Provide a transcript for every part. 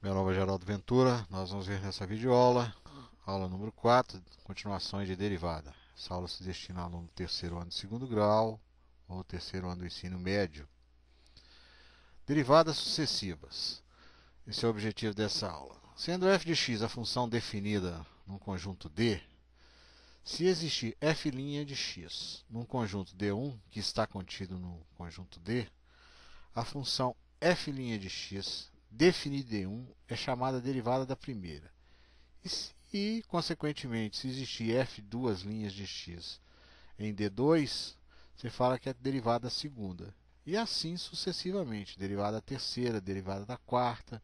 Meu nome é Geraldo Ventura, nós vamos ver nessa videoaula, aula número 4, continuações de derivada. Essa aula se destina a aluno do terceiro ano de segundo grau ou terceiro ano do ensino médio. Derivadas sucessivas. Esse é o objetivo dessa aula. Sendo f de x a função definida num conjunto D, se existir f' de x num conjunto D1 que está contido no conjunto D, a função f' de x definida em D1 é chamada derivada da primeira. Consequentemente, se existir f duas linhas de x em D2, você fala que é derivada da segunda. E assim sucessivamente, derivada da terceira, derivada da quarta,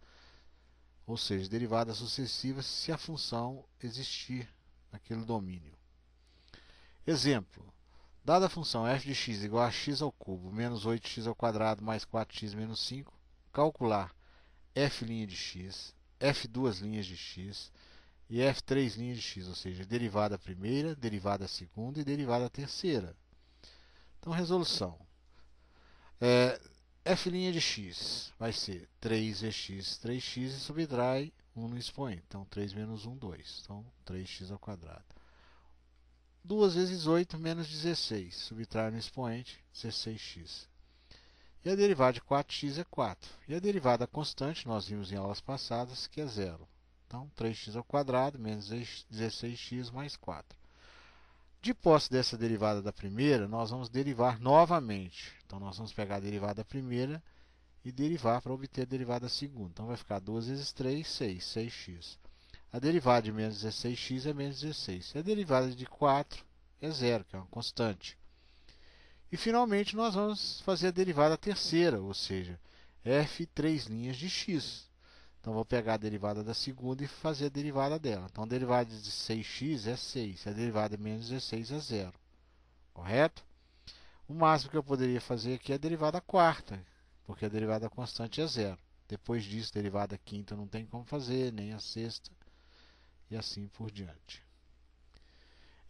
ou seja, derivadas sucessivas se a função existir naquele domínio. Exemplo: dada a função f de x igual a x ao cubo menos 8x ao quadrado mais 4x menos 5, calcular f' de x, f duas linhas de x e f três linhas de x, ou seja, derivada primeira, derivada segunda e derivada terceira. Então, resolução. F' de x vai ser 3vx, 3x e subtrai 1 no expoente. Então, 3 menos 1, 2. Então, 3x ao quadrado. 2 vezes 8 menos 16. Subtrai no expoente, 16x. E a derivada de 4x é 4. E a derivada constante, nós vimos em aulas passadas, que é zero. Então, 3x ao quadrado menos 16x mais 4. De posse dessa derivada da primeira, nós vamos derivar novamente. Então, nós vamos pegar a derivada da primeira e derivar para obter a derivada da segunda. Então, vai ficar 2 vezes 3, 6, 6x. A derivada de menos 16x é menos 16. E a derivada de 4 é zero, que é uma constante. E, finalmente, nós vamos fazer a derivada terceira, ou seja, f três linhas de x. Então, vou pegar a derivada da segunda e fazer a derivada dela. Então, a derivada de 6x é 6. A derivada de menos 16 é zero. Correto? O máximo que eu poderia fazer aqui é a derivada quarta, porque a derivada constante é zero. Depois disso, derivada quinta não tem como fazer, nem a sexta, e assim por diante.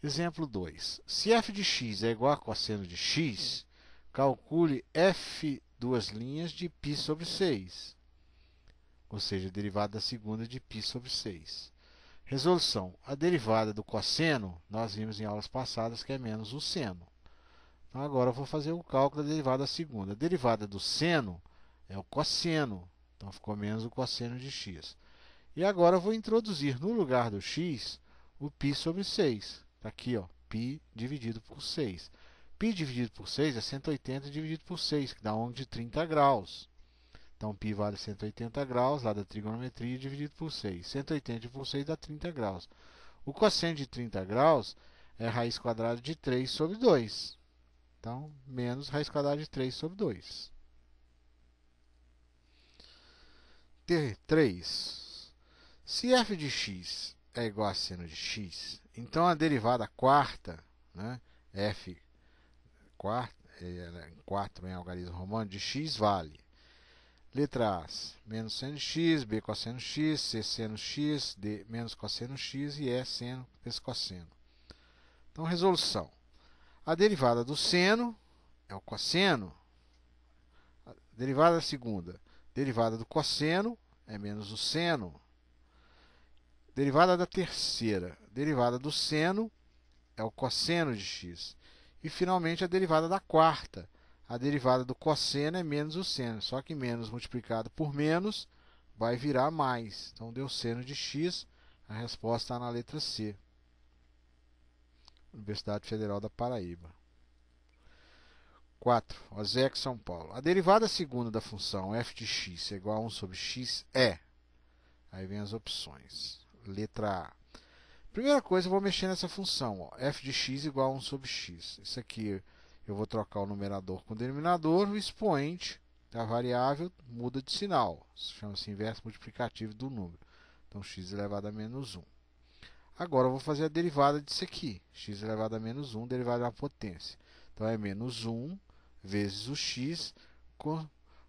Exemplo 2. Se f de x é igual a cosseno de x, calcule f duas linhas de π sobre 6. Ou seja, a derivada da segunda de π sobre 6. Resolução. A derivada do cosseno, nós vimos em aulas passadas que é menos o seno. Então, agora eu vou fazer o cálculo da derivada da segunda. A derivada do seno é o cosseno. Então, ficou menos o cosseno de x. E agora eu vou introduzir no lugar do x o π sobre 6. Está aqui, ó, π dividido por 6. Π dividido por 6 é 180 dividido por 6, que dá um ângulo de 30 graus. Então, π vale 180 graus, lá da trigonometria, dividido por 6. 180 por 6 dá 30 graus. O cosseno de 30 graus é raiz quadrada de 3 sobre 2. Então, menos raiz quadrada de 3 sobre 2. 3. Se f de x é igual a seno de x, então a derivada quarta, né, f quarta, 4 em algarismo romano, de x vale letra A, menos seno de x, B cosseno x, C seno x, D menos cosseno x e E seno vezes cosseno. Então, resolução. A derivada do seno é o cosseno. A derivada da segunda, derivada do cosseno é menos o seno. Derivada da terceira, derivada do seno é o cosseno de x. E, finalmente, a derivada da quarta. A derivada do cosseno é menos o seno, só que menos multiplicado por menos vai virar mais. Então, deu seno de x, a resposta está na letra C. Universidade Federal da Paraíba. 4. OSEC, São Paulo. A derivada segunda da função f de x é igual a 1 sobre x é... Aí vem as opções. Letra A. Primeira coisa, eu vou mexer nessa função. Ó, f de x igual a 1 sobre x. Isso aqui eu vou trocar o numerador com o denominador. O expoente da variável muda de sinal. Chama-se inverso multiplicativo do número. Então, x elevado a menos 1. Agora, eu vou fazer a derivada disso aqui. X elevado a menos 1, derivada da potência. Então, é menos 1 vezes o x com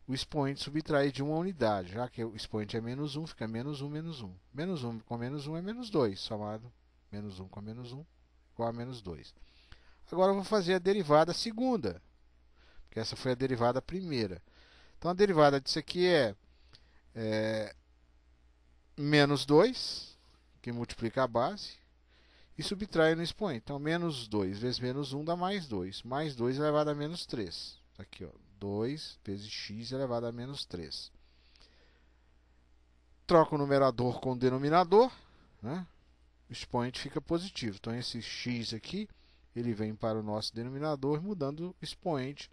o expoente subtraído de uma unidade. Já que o expoente é menos 1, fica menos 1, menos 1. Menos 1 com menos 1 é menos 2, somado menos 1 com menos 1, igual a menos 2. Agora eu vou fazer a derivada segunda, porque essa foi a derivada primeira. Então, a derivada disso aqui é menos 2, que multiplica a base, e subtrai no expoente. Então, menos 2 vezes menos 1 dá mais 2. Mais 2 elevado a menos 3. Aqui, ó, 2 vezes x elevado a menos 3. Troca o numerador com o denominador, né? O expoente fica positivo. Então, esse x aqui, ele vem para o nosso denominador, mudando o expoente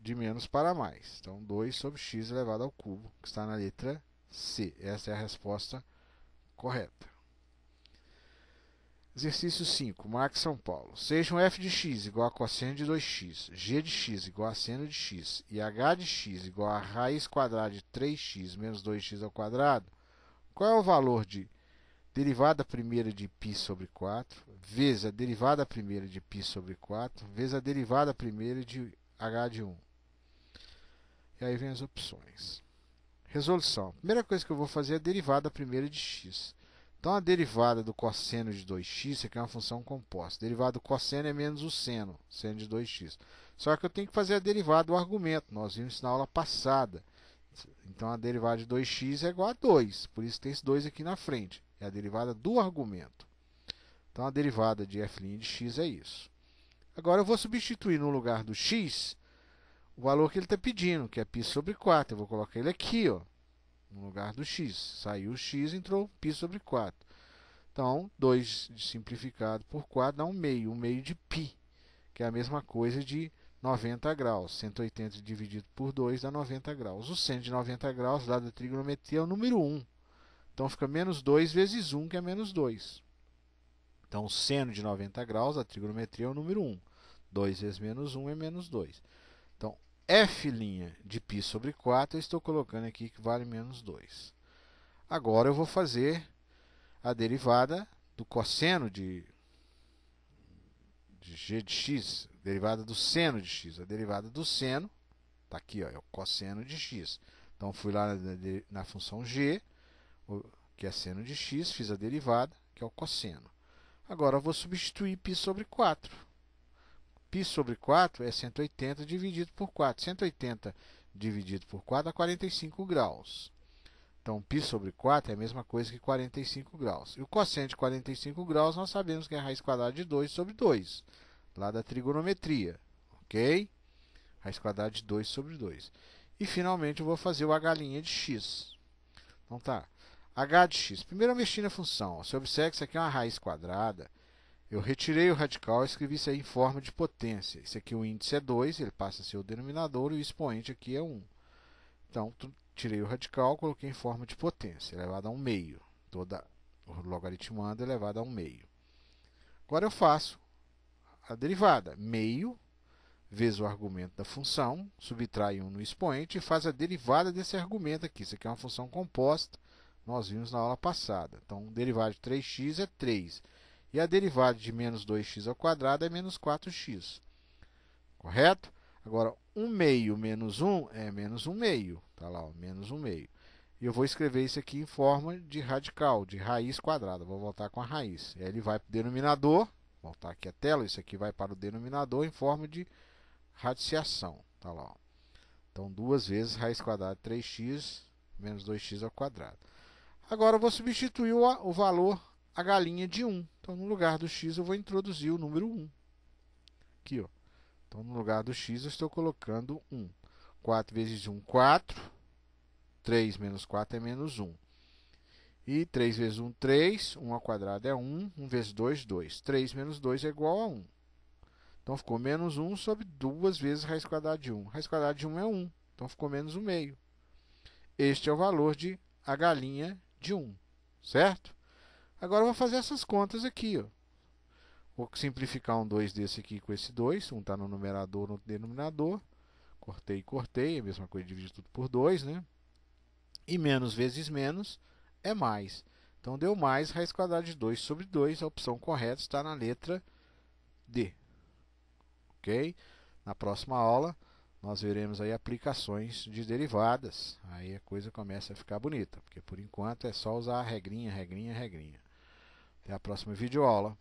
de menos para mais. Então, 2 sobre x elevado ao cubo, que está na letra C. Essa é a resposta correta. Exercício 5. Marque São Paulo. Sejam f de x igual a cosseno de 2x, g de x igual a seno de x e h de x igual a raiz quadrada de 3x menos 2x ao quadrado, qual é o valor de derivada primeira de π sobre 4 vezes a derivada primeira de π sobre 4 vezes a derivada primeira de h de 1? E aí vem as opções. Resolução. A primeira coisa que eu vou fazer é a derivada primeira de x. Então, a derivada do cosseno de 2x, isso aqui é uma função composta. A derivada do cosseno é menos o seno, seno de 2x. Só que eu tenho que fazer a derivada do argumento. Nós vimos isso na aula passada. Então, a derivada de 2x é igual a 2. Por isso tem esse 2 aqui na frente. É a derivada do argumento. Então, a derivada de f' de x é isso. Agora, eu vou substituir no lugar do x o valor que ele está pedindo, que é π sobre 4. Eu vou colocar ele aqui, ó, no lugar do x. Saiu o x, entrou π sobre 4. Então, 2 simplificado por 4 dá 1 meio. 1 meio de π, que é a mesma coisa de 90 graus. 180 dividido por 2 dá 90 graus. O seno de 90 graus lá da trigonometria é o número 1. Então, fica menos 2 vezes 1, que é menos 2. Então, o seno de 90 graus da trigonometria é o número 1. 2 vezes menos 1 é menos 2. Então, f' de π sobre 4, eu estou colocando aqui que vale menos 2. Agora, eu vou fazer a derivada do cosseno de g de x, derivada do seno de x. A derivada do seno, está aqui, ó, é o cosseno de x. Então, fui lá na função g, que é seno de x, fiz a derivada, que é o cosseno. Agora, eu vou substituir π sobre 4. π sobre 4 é 180 dividido por 4. 180 dividido por 4 dá 45 graus. Então, π sobre 4 é a mesma coisa que 45 graus. E o cosseno de 45 graus nós sabemos que é a raiz quadrada de 2 sobre 2, lá da trigonometria. Ok? Raiz quadrada de 2 sobre 2. E, finalmente, eu vou fazer o h' de x. Então, tá. h de x. Primeiro eu mexi na função. Você observa que isso aqui é uma raiz quadrada. Eu retirei o radical e escrevi isso aí em forma de potência. Esse aqui o índice é 2, ele passa a ser o denominador e o expoente aqui é 1. Então, tirei o radical, coloquei em forma de potência, elevado a 1 meio. O logaritmando elevado a 1 meio. Agora eu faço a derivada. Meio vezes o argumento da função, subtrai 1 no expoente e faz a derivada desse argumento aqui. Isso aqui é uma função composta, nós vimos na aula passada. Então, derivada de 3x é 3. E a derivada de menos 2x ao quadrado é menos 4x. Correto? Agora, 1 meio menos 1 é menos 1 meio. Está lá, ó, menos 1 meio. E eu vou escrever isso aqui em forma de radical, de raiz quadrada. Vou voltar com a raiz. E aí ele vai para o denominador. Vou voltar aqui a tela. Isso aqui vai para o denominador em forma de radiciação. Está lá, ó. Então, 2 vezes raiz quadrada de 3x menos 2x ao quadrado. Agora, eu vou substituir o valor h' de 1. Então, no lugar do x, eu vou introduzir o número 1. Aqui, ó. Então, no lugar do x, eu estou colocando 1. 4 vezes 1, 4. 3 menos 4 é menos 1. E 3 vezes 1, 3. 1 ao quadrado é 1. 1 vezes 2, 2. 3 menos 2 é igual a 1. Então, ficou menos 1 sobre 2 vezes raiz quadrada de 1. Raiz quadrada de 1 é 1. Então, ficou menos 1 meio. Este é o valor de h' de 1. Certo? Agora, eu vou fazer essas contas aqui, ó. Vou simplificar um 2 desse aqui com esse 2. Um está no numerador, no denominador. Cortei, cortei. A mesma coisa, dividir tudo por 2, né? E menos vezes menos é mais. Então, deu mais raiz quadrada de 2 sobre 2. A opção correta está na letra D. Ok? Na próxima aula, nós veremos aí aplicações de derivadas. Aí a coisa começa a ficar bonita. Porque, por enquanto, é só usar a regrinha, regrinha, regrinha. Até a próxima videoaula.